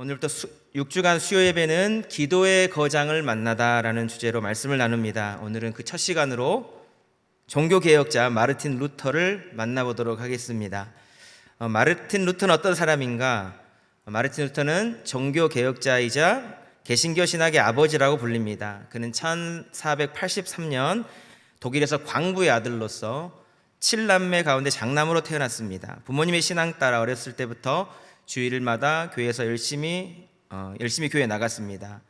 오늘부터 6주간 수요 예배는 기도의 거장을 만나다라는 주제로 말씀을 나눕니다. 오늘은 그 첫 시간으로 종교개혁자 마르틴 루터를 만나보도록 하겠습니다. 마르틴 루터는 어떤 사람인가? 마르틴 루터는 종교개혁자이자 개신교 신학의 아버지라고 불립니다. 그는 1483년 독일에서 광부의 아들로서 7남매 가운데 장남으로 태어났습니다. 부모님의 신앙 따라 어렸을 때부터 주일마다 교회에서 열심히 교회에 나갔습니다.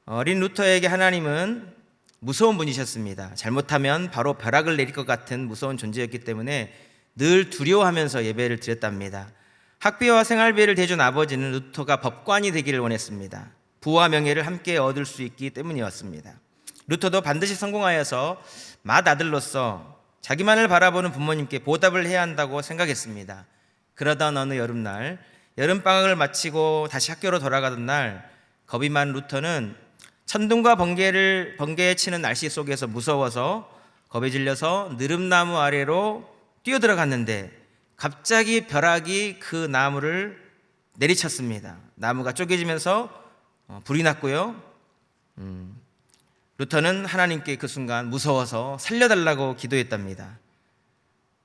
어린 루터에게 하나님은 무서운 분이셨습니다. 잘못하면 바로 벼락을 내릴 것 같은 무서운 존재였기 때문에 늘 두려워하면서 예배를 드렸답니다. 학비와 생활비를 대준 아버지는 루터가 법관이 되기를 원했습니다. 부와 명예를 함께 얻을 수 있기 때문이었습니다. 루터도 반드시 성공하여서 맏아들로서 자기만을 바라보는 부모님께 보답을 해야 한다고 생각했습니다. 그러던 어느 여름날, 여름방학을 마치고 다시 학교로 돌아가던 날, 겁이 많은 루터는 천둥과 번개에 치는 날씨 속에서 무서워서 겁에 질려서 느릅나무 아래로 뛰어들어갔는데 갑자기 벼락이 그 나무를 내리쳤습니다. 나무가 쪼개지면서 불이 났고요. 루터는 하나님께 그 순간 무서워서 살려달라고 기도했답니다.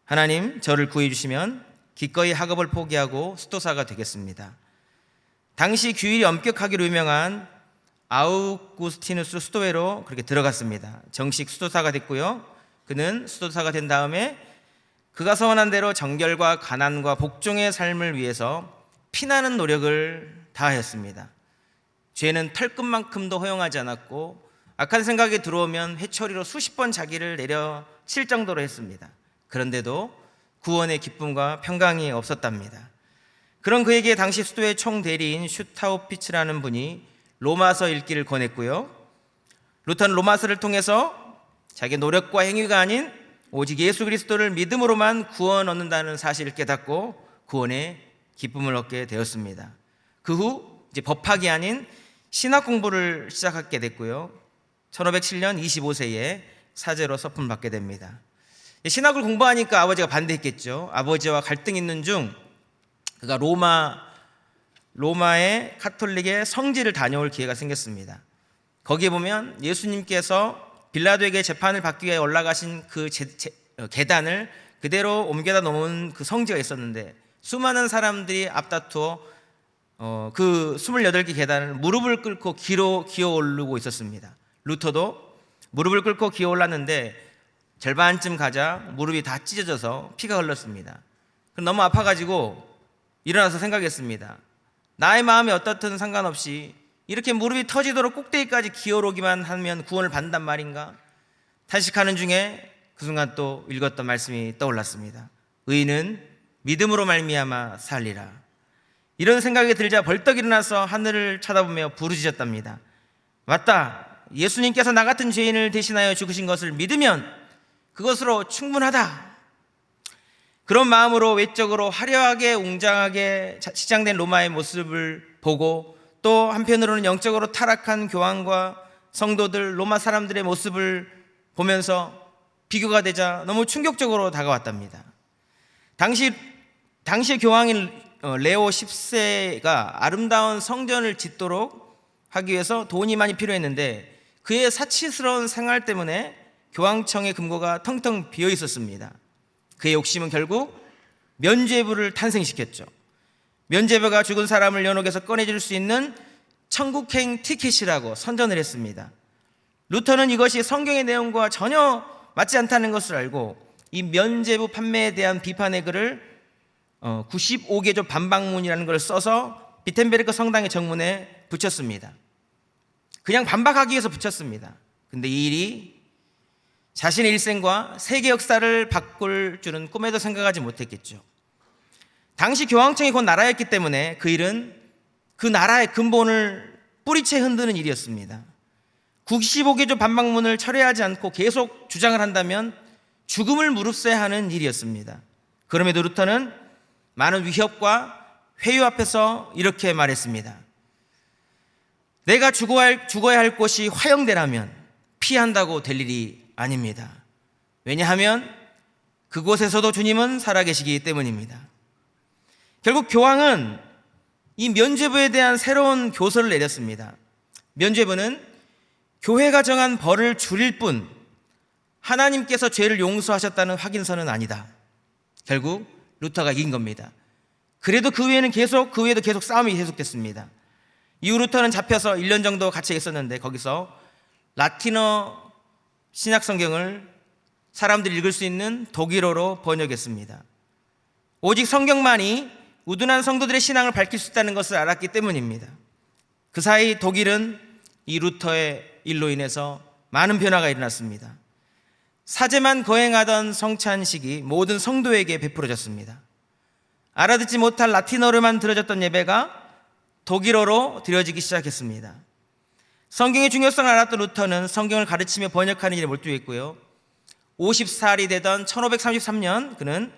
하나님, 저를 구해주시면 기꺼이 학업을 포기하고 수도사가 되겠습니다. 당시 규율이 엄격하기로 유명한 아우구스티누스 수도회로 그렇게 들어갔습니다. 정식 수도사가 됐고요. 그는 수도사가 된 다음에 그가 서원한 대로 정결과 가난과 복종의 삶을 위해서 피나는 노력을 다하였습니다. 죄는 털끝만큼도 허용하지 않았고 악한 생각이 들어오면 회초리로 수십 번 자기를 내려칠 정도로 했습니다. 그런데도 구원의 기쁨과 평강이 없었답니다. 그런 그에게 당시 수도의 총대리인 슈타우피츠라는 분이 로마서 읽기를 권했고요. 루터는 로마서를 통해서 자기 노력과 행위가 아닌 오직 예수 그리스도를 믿음으로만 구원 얻는다는 사실을 깨닫고 구원의 기쁨을 얻게 되었습니다. 그 후 이제 법학이 아닌 신학 공부를 시작하게 됐고요. 1507년 25세에 사제로 서품 받게 됩니다. 신학을 공부하니까 아버지가 반대했겠죠. 아버지와 갈등이 있는 중 그가 로마의 카톨릭의 성지를 다녀올 기회가 생겼습니다. 거기에 보면 예수님께서 빌라도에게 재판을 받기 위해 올라가신 그 계단을 그대로 옮겨다 놓은 그 성지가 있었는데 수많은 사람들이 앞다투어 그 28개 계단을 무릎을 꿇고 기어 오르고 있었습니다. 루터도 무릎을 꿇고 기어 올랐는데 절반쯤 가자 무릎이 다 찢어져서 피가 흘렀습니다. 너무 아파가지고 일어나서 생각했습니다. 나의 마음이 어떻든 상관없이 이렇게 무릎이 터지도록 꼭대기까지 기어오르기만 하면 구원을 받는단 말인가? 탄식하는 중에 그 순간 또 읽었던 말씀이 떠올랐습니다. 의인은 믿음으로 말미암아 살리라. 이런 생각이 들자 벌떡 일어나서 하늘을 쳐다보며 부르짖었답니다. 맞다. 예수님께서 나 같은 죄인을 대신하여 죽으신 것을 믿으면 그것으로 충분하다. 그런 마음으로 외적으로 화려하게 웅장하게 치장된 로마의 모습을 보고 또 한편으로는 영적으로 타락한 교황과 성도들, 로마 사람들의 모습을 보면서 비교가 되자 너무 충격적으로 다가왔답니다. 당시 교황인 레오 10세가 아름다운 성전을 짓도록 하기 위해서 돈이 많이 필요했는데 그의 사치스러운 생활 때문에 교황청의 금고가 텅텅 비어 있었습니다. 그의 욕심은 결국 면죄부를 탄생시켰죠. 면죄부가 죽은 사람을 연옥에서 꺼내줄 수 있는 천국행 티켓이라고 선전을 했습니다. 루터는 이것이 성경의 내용과 전혀 맞지 않다는 것을 알고 이 면죄부 판매에 대한 비판의 글을 95개조 반박문이라는 걸 써서 비텐베르크 성당의 정문에 붙였습니다. 그냥 반박하기 위해서 붙였습니다. 근데 이 일이 자신의 일생과 세계 역사를 바꿀 줄은 꿈에도 생각하지 못했겠죠. 당시 교황청이 곧 나라였기 때문에 그 일은 그 나라의 근본을 뿌리채 흔드는 일이었습니다. 95개조 반박문을 철회하지 않고 계속 주장을 한다면 죽음을 무릅써야 하는 일이었습니다. 그럼에도 루터는 많은 위협과 회유 앞에서 이렇게 말했습니다. 내가 죽어야 할 곳이 화영대라면 피한다고 될 일이 아닙니다. 왜냐하면 그곳에서도 주님은 살아계시기 때문입니다. 결국 교황은 이 면죄부에 대한 새로운 교서를 내렸습니다. 면죄부는 교회가 정한 벌을 줄일 뿐 하나님께서 죄를 용서하셨다는 확인서는 아니다. 결국 루터가 이긴 겁니다. 그래도 그 후에도 계속 싸움이 계속됐습니다. 이후 루터는 잡혀서 1년 정도 갇혀 있었는데 거기서 라틴어 신약 성경을 사람들이 읽을 수 있는 독일어로 번역했습니다. 오직 성경만이 우둔한 성도들의 신앙을 밝힐 수 있다는 것을 알았기 때문입니다. 그 사이 독일은 이 루터의 일로 인해서 많은 변화가 일어났습니다. 사제만 거행하던 성찬식이 모든 성도에게 베풀어졌습니다. 알아듣지 못할 라틴어로만 드려졌던 예배가 독일어로 드려지기 시작했습니다. 성경의 중요성을 알았던 루터는 성경을 가르치며 번역하는 일에 몰두했고요. 50살이 되던 1533년 그는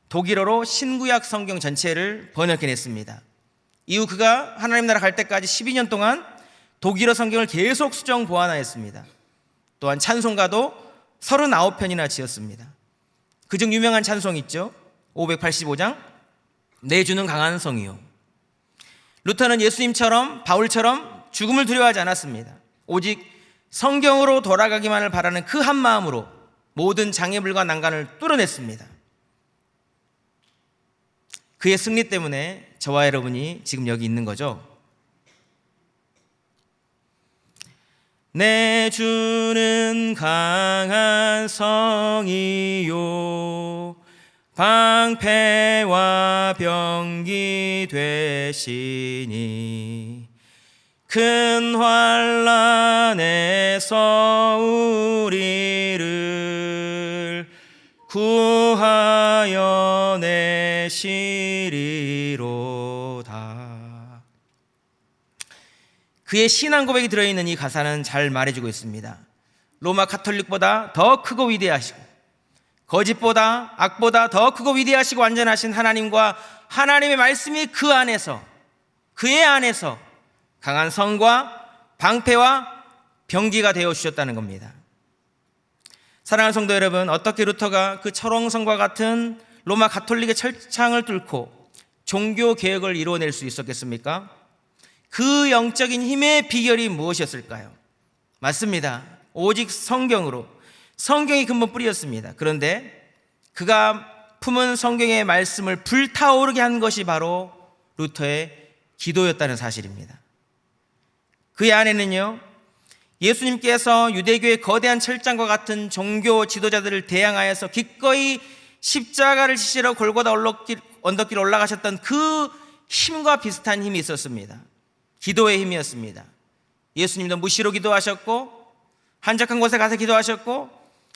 독일어로 신구약 성경 전체를 번역해냈습니다. 이후 그가 하나님 나라 갈 때까지 12년 동안 독일어 성경을 계속 수정 보완하였습니다. 또한 찬송가도 39편이나 지었습니다. 그중 유명한 찬송 있죠. 585장 내 주는 강한 성이요. 루터는 예수님처럼 바울처럼 죽음을 두려워하지 않았습니다. 오직 성경으로 돌아가기만을 바라는 그 한 마음으로 모든 장애물과 난간을 뚫어냈습니다. 그의 승리 때문에 저와 여러분이 지금 여기 있는 거죠. 내 주는 강한 성이요 방패와 병기 되시니 큰 환난에서 우리를 구하여 내시리로다. 그의 신앙 고백이 들어있는 이 가사는 잘 말해주고 있습니다. 로마 가톨릭보다 더 크고 위대하시고 거짓보다 악보다 더 크고 위대하시고 완전하신 하나님과 하나님의 말씀이 그 안에서 그의 안에서 강한 성과 방패와 병기가 되어 주셨다는 겁니다. 사랑하는 성도 여러분, 어떻게 루터가 그 철옹성과 같은 로마 가톨릭의 철창을 뚫고 종교 개혁을 이루어낼 수 있었겠습니까? 그 영적인 힘의 비결이 무엇이었을까요? 맞습니다. 오직 성경으로, 성경이 근본 뿌리였습니다. 그런데 그가 품은 성경의 말씀을 불타오르게 한 것이 바로 루터의 기도였다는 사실입니다. 그의 안에는요, 예수님께서 유대교의 거대한 철장과 같은 종교 지도자들을 대항하여서 기꺼이 십자가를 지시러 골고다 언덕길 올라가셨던 그 힘과 비슷한 힘이 있었습니다. 기도의 힘이었습니다. 예수님도 무시로 기도하셨고 한적한 곳에 가서 기도하셨고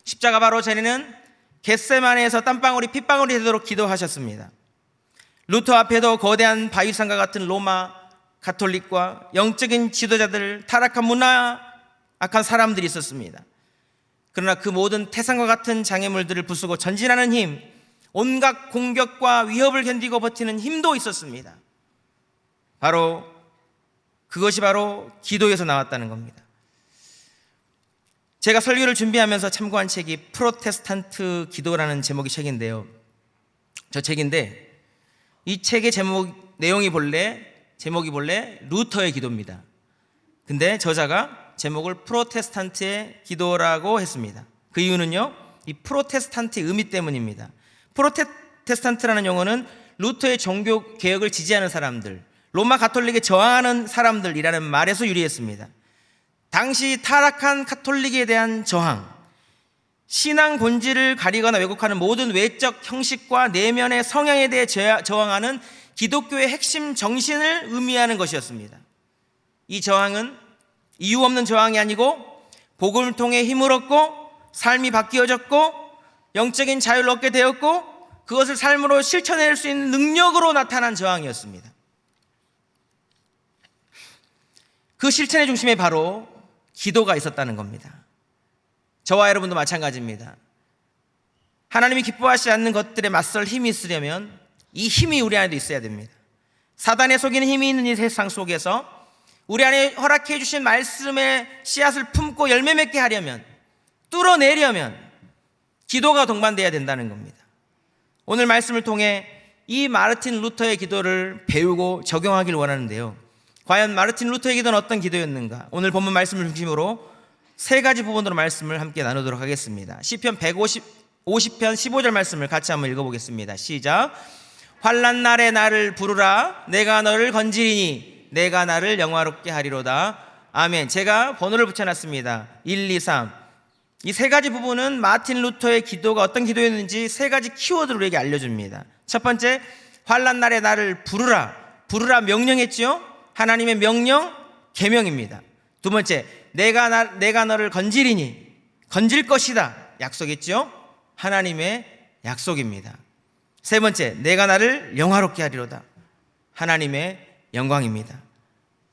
십자가 바로 전에는 겟세마네에서 땀방울이 핏방울이 되도록 기도하셨습니다. 루터 앞에도 거대한 바위산과 같은 로마 가톨릭과 영적인 지도자들, 타락한 문화, 악한 사람들이 있었습니다. 그러나 그 모든 태산과 같은 장애물들을 부수고 전진하는 힘, 온갖 공격과 위협을 견디고 버티는 힘도 있었습니다. 그것이 바로 기도에서 나왔다는 겁니다. 제가 설교를 준비하면서 참고한 책이 프로테스탄트 기도라는 제목의 책인데요. 저 책인데 이 책의 제목이 본래 루터의 기도입니다. 근데 저자가 제목을 프로테스탄트의 기도라고 했습니다. 그 이유는요, 이 프로테스탄트의 의미 때문입니다. 프로테스탄트라는 용어는 루터의 종교 개혁을 지지하는 사람들, 로마 가톨릭에 저항하는 사람들이라는 말에서 유래했습니다. 당시 타락한 가톨릭에 대한 저항, 신앙 본질을 가리거나 왜곡하는 모든 외적 형식과 내면의 성향에 대해 저항하는 기독교의 핵심 정신을 의미하는 것이었습니다. 이 저항은 이유 없는 저항이 아니고 복음을 통해 힘을 얻고 삶이 바뀌어졌고 영적인 자유를 얻게 되었고 그것을 삶으로 실천해낼 수 있는 능력으로 나타난 저항이었습니다. 그 실천의 중심에 바로 기도가 있었다는 겁니다. 저와 여러분도 마찬가지입니다. 하나님이 기뻐하시지 않는 것들에 맞설 힘이 있으려면 이 힘이 우리 안에도 있어야 됩니다. 사단의 속이는 힘이 있는 이 세상 속에서 우리 안에 허락해 주신 말씀의 씨앗을 품고 열매 맺게 하려면, 뚫어내려면 기도가 동반되어야 된다는 겁니다. 오늘 말씀을 통해 이 마르틴 루터의 기도를 배우고 적용하길 원하는데요. 과연 마르틴 루터의 기도는 어떤 기도였는가? 오늘 본문 말씀을 중심으로 세 가지 부분으로 말씀을 함께 나누도록 하겠습니다. 시편 50편 15절 말씀을 같이 한번 읽어보겠습니다. 시작. 환난 날에 나를 부르라. 내가 너를 건지리니 내가 나를 영화롭게 하리로다. 아멘. 제가 번호를 붙여놨습니다. 1, 2, 3. 이 세 가지 부분은 마틴 루터의 기도가 어떤 기도였는지 세 가지 키워드로 우리에게 알려줍니다. 첫 번째, 환난 날에 나를 부르라. 부르라 명령했죠. 하나님의 명령, 계명입니다. 두 번째, 내가 너를 건지리니 건질 것이다. 약속했죠. 하나님의 약속입니다. 세 번째, 내가 나를 영화롭게 하리로다. 하나님의 영광입니다.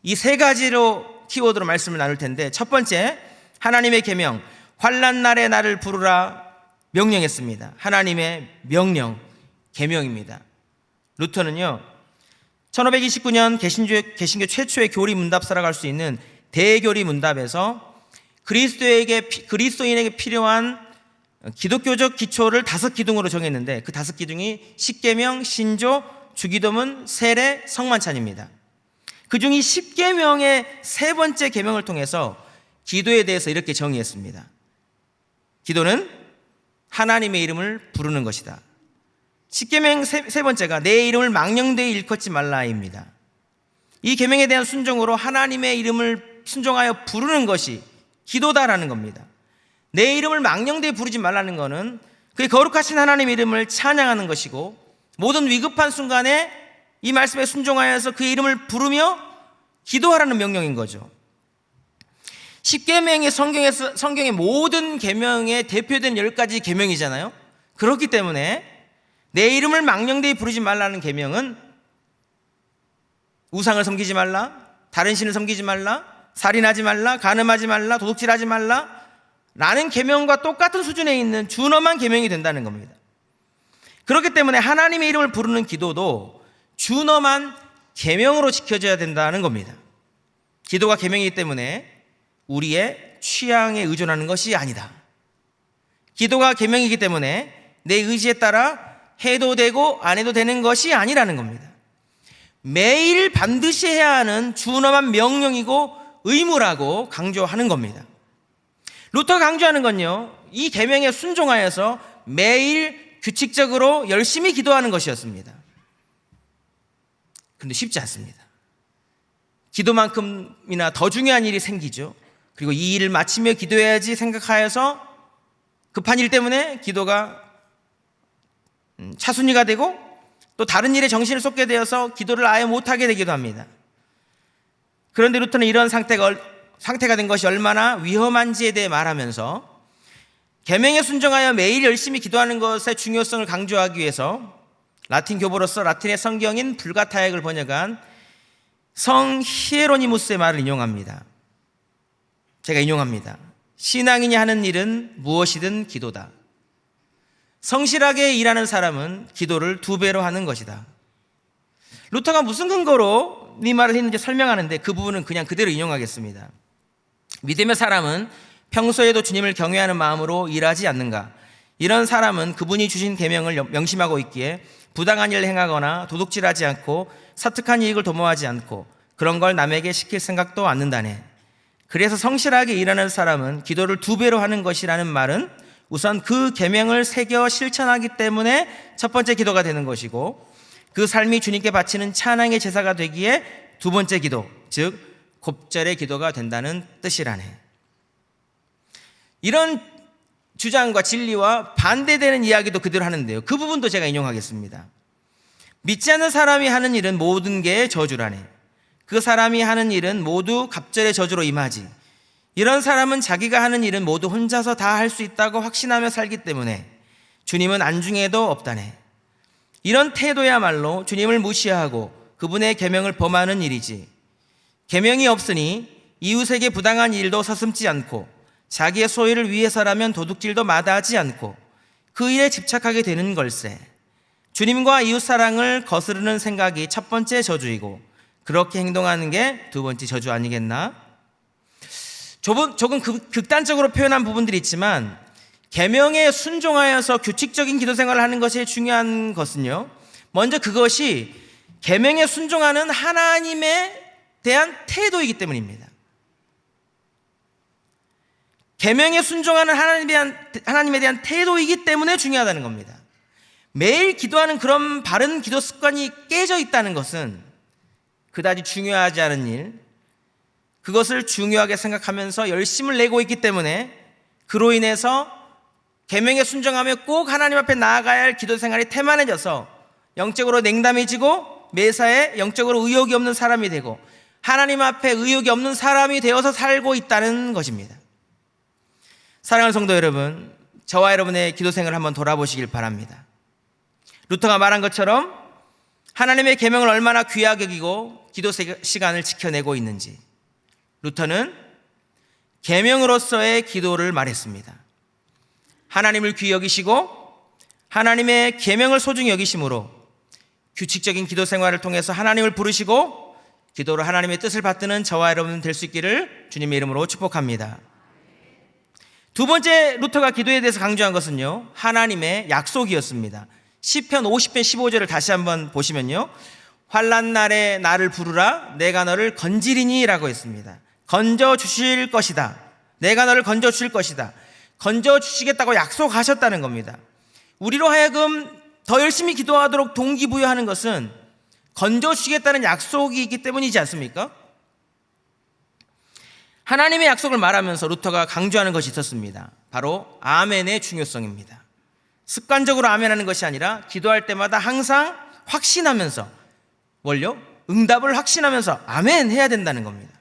이 세 가지로 키워드로 말씀을 나눌 텐데, 첫 번째, 하나님의 계명, 환난 날에 나를 부르라 명령했습니다. 하나님의 명령, 계명입니다. 루터는요 1529년 개신교 최초의 교리 문답서라고 할 수 있는 대교리 문답에서 그리스도인에게 필요한 기독교적 기초를 5기둥으로 정했는데, 그 5기둥이 십계명, 신조, 주기도문, 세례, 성만찬입니다. 그중 이 십계명의 세 번째 계명을 통해서 기도에 대해서 이렇게 정의했습니다. 기도는 하나님의 이름을 부르는 것이다. 십계명 세 번째가 내 이름을 망령되이 일컫지 말라입니다. 이 계명에 대한 순종으로 하나님의 이름을 순종하여 부르는 것이 기도다라는 겁니다. 내 이름을 망령되이 부르지 말라는 것은 그 거룩하신 하나님의 이름을 찬양하는 것이고, 모든 위급한 순간에 이 말씀에 순종하여서 그 이름을 부르며 기도하라는 명령인 거죠. 십계명이 성경의 모든 계명에 대표된 10가지 계명이잖아요. 그렇기 때문에 내 이름을 망령되이 부르지 말라는 계명은 우상을 섬기지 말라, 다른 신을 섬기지 말라, 살인하지 말라, 간음하지 말라, 도둑질하지 말라 라는 계명과 똑같은 수준에 있는 준엄한 계명이 된다는 겁니다. 그렇기 때문에 하나님의 이름을 부르는 기도도 준엄한 계명으로 지켜져야 된다는 겁니다. 기도가 계명이기 때문에 우리의 취향에 의존하는 것이 아니다. 기도가 계명이기 때문에 내 의지에 따라 해도 되고 안 해도 되는 것이 아니라는 겁니다. 매일 반드시 해야 하는 준엄한 명령이고 의무라고 강조하는 겁니다. 루터가 강조하는 건요, 이 계명에 순종하여서 매일 규칙적으로 열심히 기도하는 것이었습니다. 그런데 쉽지 않습니다. 기도만큼이나 더 중요한 일이 생기죠. 그리고 이 일을 마치며 기도해야지 생각하여서 급한 일 때문에 기도가 차순위가 되고, 또 다른 일에 정신을 쏟게 되어서 기도를 아예 못하게 되기도 합니다. 그런데 루터는 이런 상태가 된 것이 얼마나 위험한지에 대해 말하면서 계명에 순종하여 매일 열심히 기도하는 것의 중요성을 강조하기 위해서 라틴 교보로서 라틴의 성경인 불가타역을 번역한 성 히에로니무스의 말을 인용합니다. 제가 인용합니다. 신앙인이 하는 일은 무엇이든 기도다. 성실하게 일하는 사람은 기도를 2배로 하는 것이다. 루터가 무슨 근거로 이 말을 했는지 설명하는데 그 부분은 그냥 그대로 인용하겠습니다. 믿음의 사람은 평소에도 주님을 경외하는 마음으로 일하지 않는가? 이런 사람은 그분이 주신 계명을 명심하고 있기에 부당한 일을 행하거나 도둑질하지 않고 사특한 이익을 도모하지 않고 그런 걸 남에게 시킬 생각도 않는다네. 그래서 성실하게 일하는 사람은 기도를 2배로 하는 것이라는 말은 우선 그 계명을 새겨 실천하기 때문에 첫 번째 기도가 되는 것이고, 그 삶이 주님께 바치는 찬양의 제사가 되기에 두 번째 기도, 즉 곱절의 기도가 된다는 뜻이라네. 이런 주장과 진리와 반대되는 이야기도 그대로 하는데요, 그 부분도 제가 인용하겠습니다. 믿지 않는 사람이 하는 일은 모든 게 저주라네. 그 사람이 하는 일은 모두 갑절의 저주로 임하지. 이런 사람은 자기가 하는 일은 모두 혼자서 다 할 수 있다고 확신하며 살기 때문에 주님은 안중에도 없다네. 이런 태도야말로 주님을 무시하고 그분의 계명을 범하는 일이지. 계명이 없으니 이웃에게 부당한 일도 서슴지 않고 자기의 소유를 위해서라면 도둑질도 마다하지 않고 그 일에 집착하게 되는 걸세. 주님과 이웃 사랑을 거스르는 생각이 첫 번째 저주이고 그렇게 행동하는 게 두 번째 저주 아니겠나? 조금 극단적으로 표현한 부분들이 있지만 계명에 순종하여서 규칙적인 기도 생활을 하는 것이 중요한 것은요, 먼저 그것이 계명에 순종하는 하나님에 대한 태도이기 때문입니다. 계명에 순종하는 하나님에 대한 태도이기 때문에 중요하다는 겁니다. 매일 기도하는 그런 바른 기도 습관이 깨져 있다는 것은 그다지 중요하지 않은 일, 그것을 중요하게 생각하면서 열심을 내고 있기 때문에 그로 인해서 계명에 순종하며 꼭 하나님 앞에 나아가야 할 기도 생활이 태만해져서 영적으로 냉담해지고 매사에 영적으로 의욕이 없는 사람이 되고 하나님 앞에 의욕이 없는 사람이 되어서 살고 있다는 것입니다. 사랑하는 성도 여러분, 저와 여러분의 기도 생활을 한번 돌아보시길 바랍니다. 루터가 말한 것처럼 하나님의 계명을 얼마나 귀하게 여기고 기도 시간을 지켜내고 있는지 루터는 계명으로서의 기도를 말했습니다. 하나님을 귀히 여기시고 하나님의 계명을 소중히 여기심으로 규칙적인 기도 생활을 통해서 하나님을 부르시고 기도로 하나님의 뜻을 받드는 저와 여러분 될 수 있기를 주님의 이름으로 축복합니다. 두 번째 루터가 기도에 대해서 강조한 것은요, 하나님의 약속이었습니다. 시편 50편 15절을 다시 한번 보시면요, 환난 날에 나를 부르라 내가 너를 건지리니 라고 했습니다. 건져주실 것이다. 내가 너를 건져주실 것이다. 건져주시겠다고 약속하셨다는 겁니다. 우리로 하여금 더 열심히 기도하도록 동기부여하는 것은 건져주시겠다는 약속이 있기 때문이지 않습니까? 하나님의 약속을 말하면서 루터가 강조하는 것이 있었습니다. 바로 아멘의 중요성입니다. 습관적으로 아멘하는 것이 아니라 기도할 때마다 항상 확신하면서 뭘요? 응답을 확신하면서 아멘 해야 된다는 겁니다.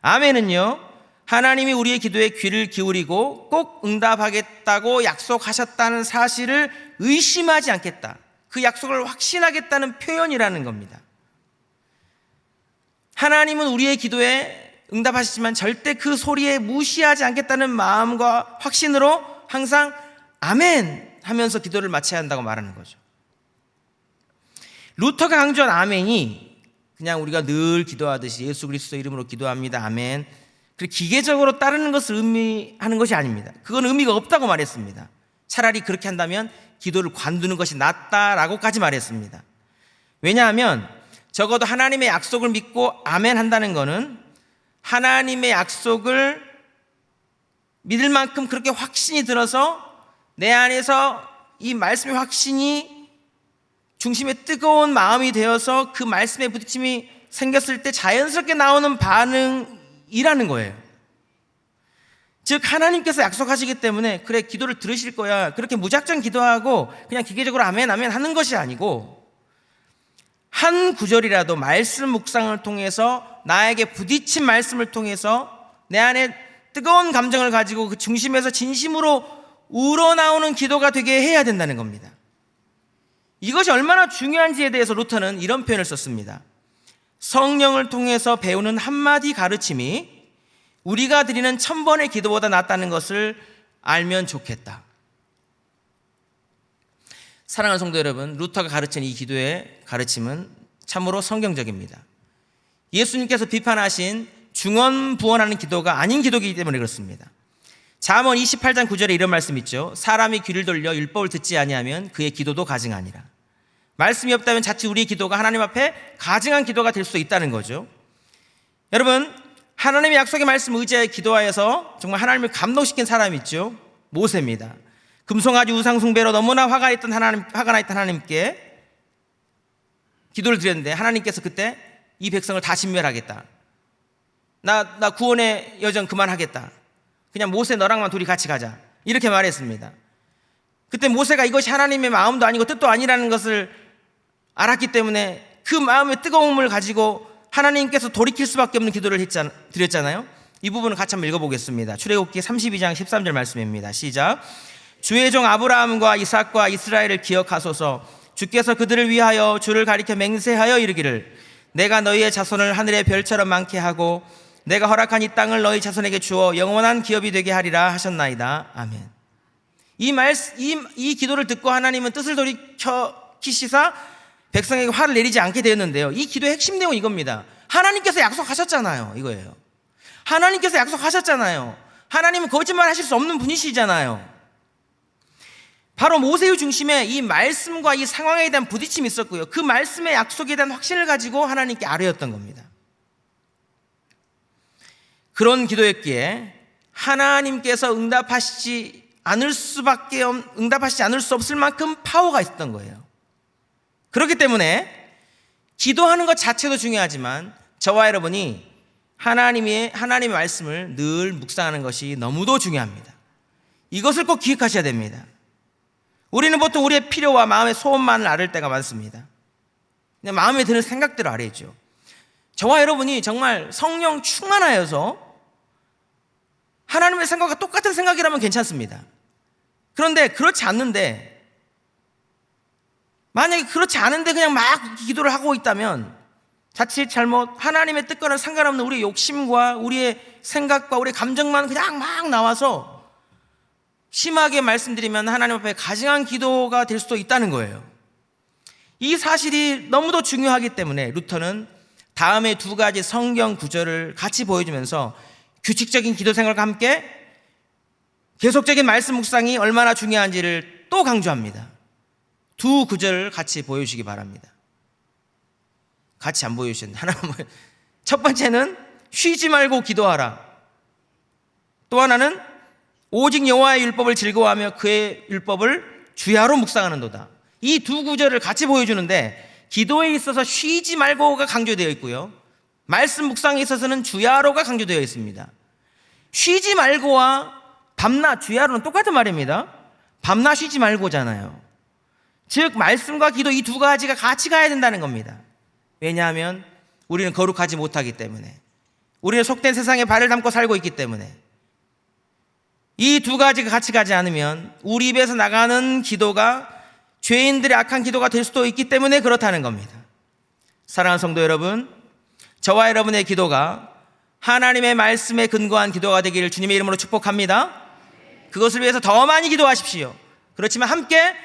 아멘은요, 하나님이 우리의 기도에 귀를 기울이고 꼭 응답하겠다고 약속하셨다는 사실을 의심하지 않겠다, 그 약속을 확신하겠다는 표현이라는 겁니다. 하나님은 우리의 기도에 응답하시지만 절대 그 소리에 무시하지 않겠다는 마음과 확신으로 항상 아멘 하면서 기도를 마쳐야 한다고 말하는 거죠. 루터가 강조한 아멘이 그냥 우리가 늘 기도하듯이 예수 그리스도 이름으로 기도합니다 아멘, 그리고 기계적으로 따르는 것을 의미하는 것이 아닙니다. 그건 의미가 없다고 말했습니다. 차라리 그렇게 한다면 기도를 관두는 것이 낫다라고까지 말했습니다. 왜냐하면 적어도 하나님의 약속을 믿고 아멘 한다는 것은 하나님의 약속을 믿을 만큼 그렇게 확신이 들어서 내 안에서 이 말씀의 확신이 중심에 뜨거운 마음이 되어서 그 말씀에 부딪힘이 생겼을 때 자연스럽게 나오는 반응이라는 거예요. 즉 하나님께서 약속하시기 때문에 그래 기도를 들으실 거야, 그렇게 무작정 기도하고 그냥 기계적으로 아멘 아멘 하는 것이 아니고 한 구절이라도 말씀 묵상을 통해서 나에게 부딪힌 말씀을 통해서 내 안에 뜨거운 감정을 가지고 그 중심에서 진심으로 우러나오는 기도가 되게 해야 된다는 겁니다. 이것이 얼마나 중요한지에 대해서 루터는 이런 표현을 썼습니다. 성령을 통해서 배우는 한마디 가르침이 우리가 드리는 1000번의 기도보다 낫다는 것을 알면 좋겠다. 사랑하는 성도 여러분, 루터가 가르친 이 기도의 가르침은 참으로 성경적입니다. 예수님께서 비판하신 중언부언하는 기도가 아닌 기도이기 때문에 그렇습니다. 잠언 28장 9절에 이런 말씀 있죠. 사람이 귀를 돌려 율법을 듣지 아니하면 그의 기도도 가증하니라. 말씀이 없다면 자칫 우리의 기도가 하나님 앞에 가증한 기도가 될 수 있다는 거죠. 여러분, 하나님의 약속의 말씀 의지하여 기도하여서 정말 하나님을 감동시킨 사람이 있죠. 모세입니다. 금송아지 우상 숭배로 너무나 화가 나 있던 하나님께 기도를 드렸는데 하나님께서 그때 이 백성을 다 진멸하겠다, 나 구원의 여정 그만하겠다, 그냥 모세 너랑만 둘이 같이 가자, 이렇게 말했습니다. 그때 모세가 이것이 하나님의 마음도 아니고 뜻도 아니라는 것을 알았기 때문에 그 마음의 뜨거움을 가지고 하나님께서 돌이킬 수밖에 없는 기도를 드렸잖아요. 이 부분을 같이 한번 읽어보겠습니다. 출애굽기 32장 13절 말씀입니다. 시작. 주의 종 아브라함과 이삭과 이스라엘을 기억하소서. 주께서 그들을 위하여 주를 가리켜 맹세하여 이르기를 내가 너희의 자손을 하늘의 별처럼 많게 하고 내가 허락한 이 땅을 너희 자손에게 주어 영원한 기업이 되게 하리라 하셨나이다. 아멘. 이 기도를 듣고 하나님은 뜻을 돌이키시사 백성에게 화를 내리지 않게 되었는데요. 이 기도의 핵심 내용은 이겁니다. 하나님께서 약속하셨잖아요. 이거예요. 하나님께서 약속하셨잖아요. 하나님은 거짓말 하실 수 없는 분이시잖아요. 바로 모세의 중심에 이 말씀과 이 상황에 대한 부딪힘이 있었고요. 그 말씀의 약속에 대한 확신을 가지고 하나님께 아뢰었던 겁니다. 그런 기도였기에 하나님께서 응답하시지 않을 수 없을 만큼 파워가 있었던 거예요. 그렇기 때문에 기도하는 것 자체도 중요하지만 저와 여러분이 하나님의 말씀을 늘 묵상하는 것이 너무도 중요합니다. 이것을 꼭 기억하셔야 됩니다. 우리는 보통 우리의 필요와 마음의 소원만을 앓을 때가 많습니다. 그냥 마음에 드는 생각대로 앓죠. 저와 여러분이 정말 성령 충만하여서 하나님의 생각과 똑같은 생각이라면 괜찮습니다. 그런데 그렇지 않는데, 만약에 그렇지 않은데 그냥 막 기도를 하고 있다면 자칫 잘못 하나님의 뜻과는 상관없는 우리의 욕심과 우리의 생각과 우리의 감정만 그냥 막 나와서 심하게 말씀드리면 하나님 앞에 가증한 기도가 될 수도 있다는 거예요. 이 사실이 너무도 중요하기 때문에 루터는 다음에 두 가지 성경 구절을 같이 보여주면서 규칙적인 기도 생활과 함께 계속적인 말씀 묵상이 얼마나 중요한지를 또 강조합니다. 두 구절을 같이 보여주시기 바랍니다. 같이 안 보여주셨는데 하나만 첫 번째는 쉬지 말고 기도하라. 또 하나는 오직 여호와의 율법을 즐거워하며 그의 율법을 주야로 묵상하는도다. 이 두 구절을 같이 보여주는데 기도에 있어서 쉬지 말고가 강조되어 있고요, 말씀 묵상에 있어서는 주야로가 강조되어 있습니다. 쉬지 말고와 밤낮, 주야로는 똑같은 말입니다. 밤낮 쉬지 말고잖아요. 즉 말씀과 기도 이 두 가지가 같이 가야 된다는 겁니다. 왜냐하면 우리는 거룩하지 못하기 때문에, 우리는 속된 세상에 발을 담고 살고 있기 때문에, 이 두 가지가 같이 가지 않으면 우리 입에서 나가는 기도가 죄인들의 악한 기도가 될 수도 있기 때문에 그렇다는 겁니다. 사랑하는 성도 여러분, 저와 여러분의 기도가 하나님의 말씀에 근거한 기도가 되기를 주님의 이름으로 축복합니다. 그것을 위해서 더 많이 기도하십시오. 그렇지만 함께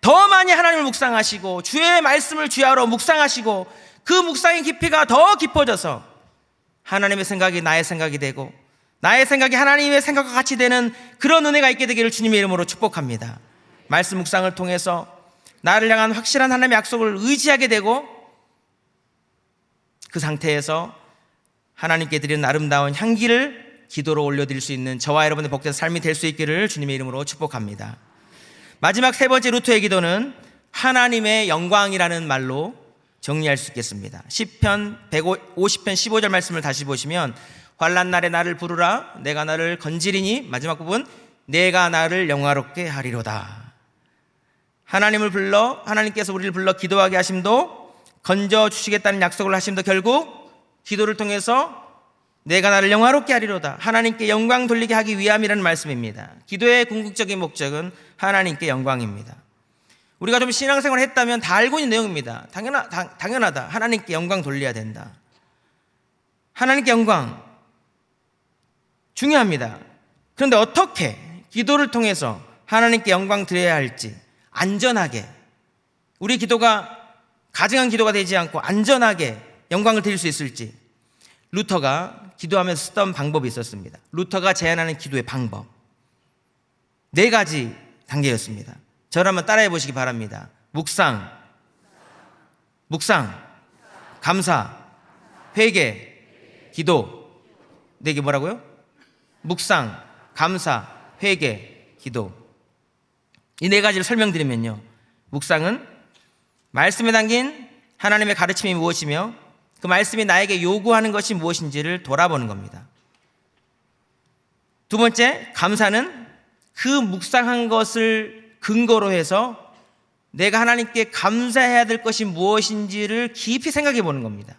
더 많이 하나님을 묵상하시고 주의 말씀을 주야로 묵상하시고 그 묵상의 깊이가 더 깊어져서 하나님의 생각이 나의 생각이 되고 나의 생각이 하나님의 생각과 같이 되는 그런 은혜가 있게 되기를 주님의 이름으로 축복합니다. 말씀 묵상을 통해서 나를 향한 확실한 하나님의 약속을 의지하게 되고 그 상태에서 하나님께 드리는 아름다운 향기를 기도로 올려드릴 수 있는 저와 여러분의 복된 삶이 될 수 있기를 주님의 이름으로 축복합니다. 마지막 세 번째 루터의 기도는 하나님의 영광이라는 말로 정리할 수 있겠습니다. 시편 150편 15절 말씀을 다시 보시면 환난 날에 나를 부르라 내가 나를 건지리니, 마지막 부분 내가 나를 영화롭게 하리로다. 하나님을 불러, 하나님께서 우리를 불러 기도하게 하심도, 건져 주시겠다는 약속을 하심도 결국 기도를 통해서 내가 나를 영화롭게 하리로다, 하나님께 영광 돌리게 하기 위함이라는 말씀입니다. 기도의 궁극적인 목적은 하나님께 영광입니다. 우리가 좀 신앙생활을 했다면 다 알고 있는 내용입니다. 당연하다. 하나님께 영광 돌려야 된다. 하나님께 영광 중요합니다. 그런데 어떻게 기도를 통해서 하나님께 영광 드려야 할지, 안전하게 우리 기도가 가증한 기도가 되지 않고 안전하게 영광을 드릴 수 있을지 루터가 기도하면서 쓰던 방법이 있었습니다. 루터가 제안하는 기도의 방법 4가지 단계였습니다. 저를 한번 따라해 보시기 바랍니다. 묵상, 감사, 회개, 기도. 4개 뭐라고요? 묵상, 감사, 회개, 기도. 이 4가지를 설명드리면요, 묵상은 말씀에 담긴 하나님의 가르침이 무엇이며 그 말씀이 나에게 요구하는 것이 무엇인지를 돌아보는 겁니다. 두 번째, 감사는 그 묵상한 것을 근거로 해서 내가 하나님께 감사해야 될 것이 무엇인지를 깊이 생각해 보는 겁니다.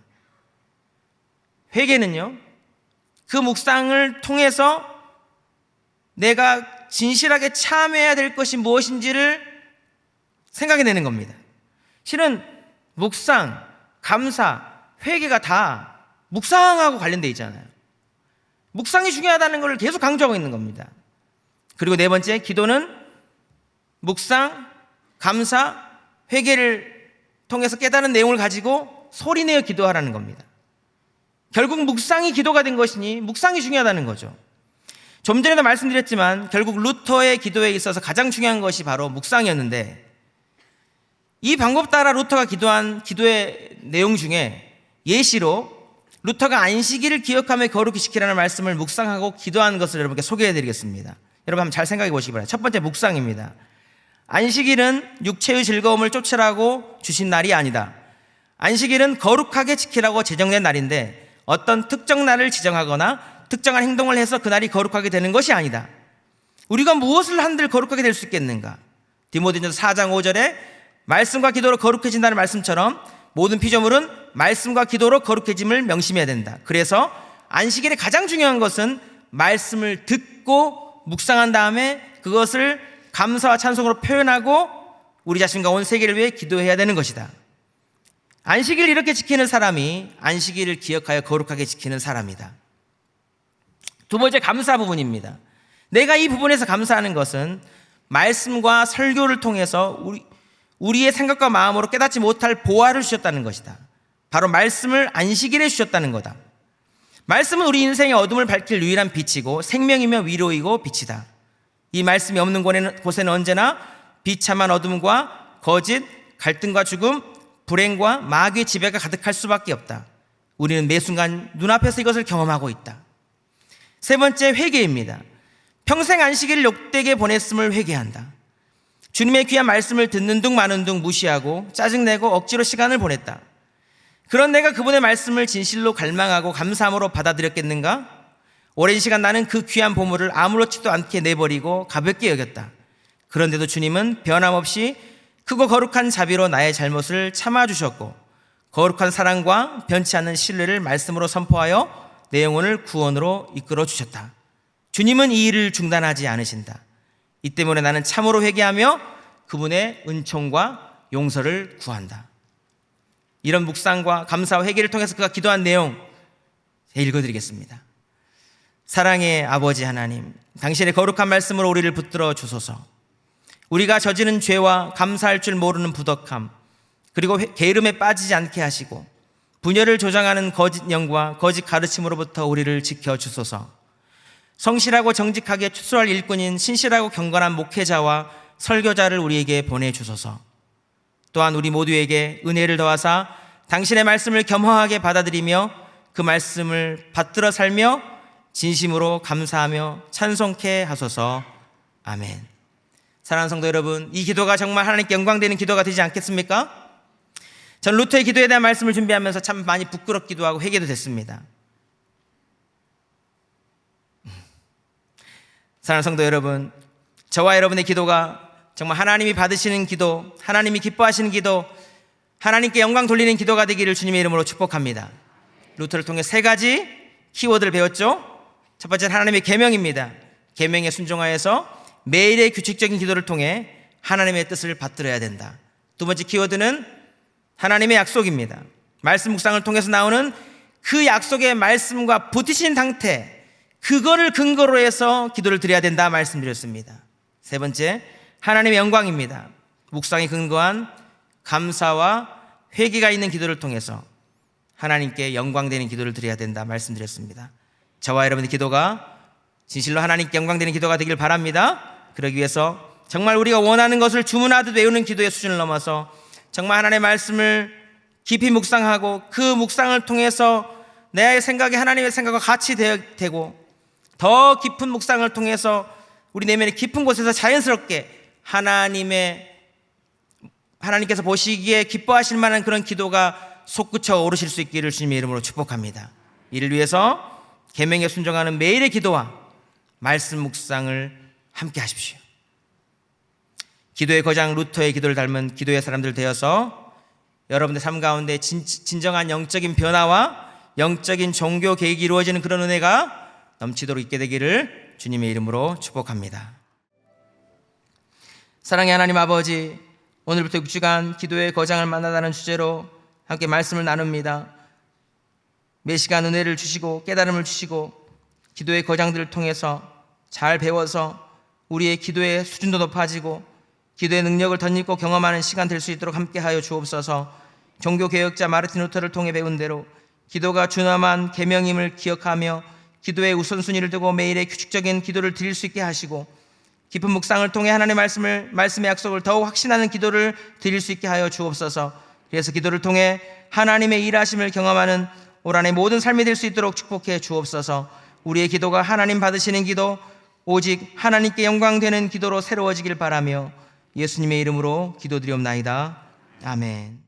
회개는요, 그 묵상을 통해서 내가 진실하게 참여해야 될 것이 무엇인지를 생각해내는 겁니다. 실은 묵상, 감사, 회개가 다 묵상하고 관련되어 있잖아요. 묵상이 중요하다는 것을 계속 강조하고 있는 겁니다. 그리고 4번째, 기도는 묵상, 감사, 회개를 통해서 깨달은 내용을 가지고 소리내어 기도하라는 겁니다. 결국 묵상이 기도가 된 것이니 묵상이 중요하다는 거죠. 좀 전에도 말씀드렸지만 결국 루터의 기도에 있어서 가장 중요한 것이 바로 묵상이었는데, 이 방법 따라 루터가 기도한 기도의 내용 중에 예시로 루터가 안식일을 기억하며 거룩히 지키라는 말씀을 묵상하고 기도한 것을 여러분께 소개해드리겠습니다. 여러분 한번 잘 생각해 보시기 바랍니다. 첫 번째, 묵상입니다. 안식일은 육체의 즐거움을 쫓으라고 주신 날이 아니다. 안식일은 거룩하게 지키라고 제정된 날인데 어떤 특정 날을 지정하거나 특정한 행동을 해서 그날이 거룩하게 되는 것이 아니다. 우리가 무엇을 한들 거룩하게 될 수 있겠는가? 디모데전서 4장 5절에 말씀과 기도로 거룩해진다는 말씀처럼 모든 피조물은 말씀과 기도로 거룩해짐을 명심해야 된다. 그래서 안식일의 가장 중요한 것은 말씀을 듣고 묵상한 다음에 그것을 감사와 찬송으로 표현하고 우리 자신과 온 세계를 위해 기도해야 되는 것이다. 안식일을 이렇게 지키는 사람이 안식일을 기억하여 거룩하게 지키는 사람이다. 두 번째, 감사 부분입니다. 내가 이 부분에서 감사하는 것은 말씀과 설교를 통해서 우리의 생각과 마음으로 깨닫지 못할 보화를 주셨다는 것이다. 바로 말씀을 안식일에 주셨다는 거다. 말씀은 우리 인생의 어둠을 밝힐 유일한 빛이고 생명이며 위로이고 빛이다. 이 말씀이 없는 곳에는 언제나 비참한 어둠과 거짓, 갈등과 죽음, 불행과 마귀의 지배가 가득할 수밖에 없다. 우리는 매 순간 눈앞에서 이것을 경험하고 있다. 세 번째, 회개입니다. 평생 안식일을 욕되게 보냈음을 회개한다. 주님의 귀한 말씀을 듣는 둥 마는 둥 무시하고 짜증내고 억지로 시간을 보냈다. 그런 내가 그분의 말씀을 진실로 갈망하고 감사함으로 받아들였겠는가? 오랜 시간 나는 그 귀한 보물을 아무렇지도 않게 내버리고 가볍게 여겼다. 그런데도 주님은 변함없이 크고 거룩한 자비로 나의 잘못을 참아주셨고 거룩한 사랑과 변치 않는 신뢰를 말씀으로 선포하여 내 영혼을 구원으로 이끌어 주셨다. 주님은 이 일을 중단하지 않으신다. 이 때문에 나는 참으로 회개하며 그분의 은총과 용서를 구한다. 이런 묵상과 감사와 회개를 통해서 그가 기도한 내용 읽어드리겠습니다. 사랑의 아버지 하나님, 당신의 거룩한 말씀으로 우리를 붙들어 주소서. 우리가 저지른 죄와 감사할 줄 모르는 부덕함, 그리고 게으름에 빠지지 않게 하시고 분열을 조장하는 거짓 영과 거짓 가르침으로부터 우리를 지켜주소서. 성실하고 정직하게 추수할 일꾼인 신실하고 경건한 목회자와 설교자를 우리에게 보내주소서. 또한 우리 모두에게 은혜를 더하사 당신의 말씀을 겸허하게 받아들이며 그 말씀을 받들어 살며 진심으로 감사하며 찬송케 하소서. 아멘. 사랑하는 성도 여러분, 이 기도가 정말 하나님께 영광되는 기도가 되지 않겠습니까? 전 루터의 기도에 대한 말씀을 준비하면서 참 많이 부끄럽기도 하고 회개도 됐습니다. 사랑하는 성도 여러분, 저와 여러분의 기도가 정말 하나님이 받으시는 기도, 하나님이 기뻐하시는 기도, 하나님께 영광 돌리는 기도가 되기를 주님의 이름으로 축복합니다. 루터를 통해 세 가지 키워드를 배웠죠. 첫 번째는 하나님의 계명입니다. 계명에 순종하여서 매일의 규칙적인 기도를 통해 하나님의 뜻을 받들어야 된다. 두 번째 키워드는 하나님의 약속입니다. 말씀 묵상을 통해서 나오는 그 약속의 말씀과 붙이신 상태, 그거를 근거로 해서 기도를 드려야 된다 말씀드렸습니다. 세 번째, 하나님의 영광입니다. 묵상이 근거한 감사와 회개가 있는 기도를 통해서 하나님께 영광되는 기도를 드려야 된다 말씀드렸습니다. 저와 여러분의 기도가 진실로 하나님께 영광되는 기도가 되길 바랍니다. 그러기 위해서 정말 우리가 원하는 것을 주문하듯 외우는 기도의 수준을 넘어서 정말 하나님의 말씀을 깊이 묵상하고 그 묵상을 통해서 내 생각이 하나님의 생각과 같이 되고 더 깊은 묵상을 통해서 우리 내면의 깊은 곳에서 자연스럽게 하나님께서 보시기에 기뻐하실 만한 그런 기도가 솟구쳐 오르실 수 있기를 주님의 이름으로 축복합니다. 이를 위해서 계명에 순종하는 매일의 기도와 말씀 묵상을 함께 하십시오. 기도의 거장 루터의 기도를 닮은 기도의 사람들 되어서 여러분의 삶 가운데 진정한 영적인 변화와 영적인 종교 계획이 이루어지는 그런 은혜가 넘치도록 있게 되기를 주님의 이름으로 축복합니다. 사랑의 하나님 아버지, 오늘부터 6주간 기도의 거장을 만나다는 주제로 함께 말씀을 나눕니다. 매 시간 은혜를 주시고 깨달음을 주시고 기도의 거장들을 통해서 잘 배워서 우리의 기도의 수준도 높아지고 기도의 능력을 덧입고 경험하는 시간 될 수 있도록 함께하여 주옵소서. 종교개혁자 마르틴 루터를 통해 배운 대로 기도가 준엄한 계명임을 기억하며 기도의 우선순위를 두고 매일의 규칙적인 기도를 드릴 수 있게 하시고 깊은 묵상을 통해 하나님의 말씀의 약속을 더욱 확신하는 기도를 드릴 수 있게 하여 주옵소서. 그래서 기도를 통해 하나님의 일하심을 경험하는 올 한해 모든 삶이 될 수 있도록 축복해 주옵소서. 우리의 기도가 하나님 받으시는 기도, 오직 하나님께 영광되는 기도로 새로워지길 바라며 예수님의 이름으로 기도드리옵나이다. 아멘.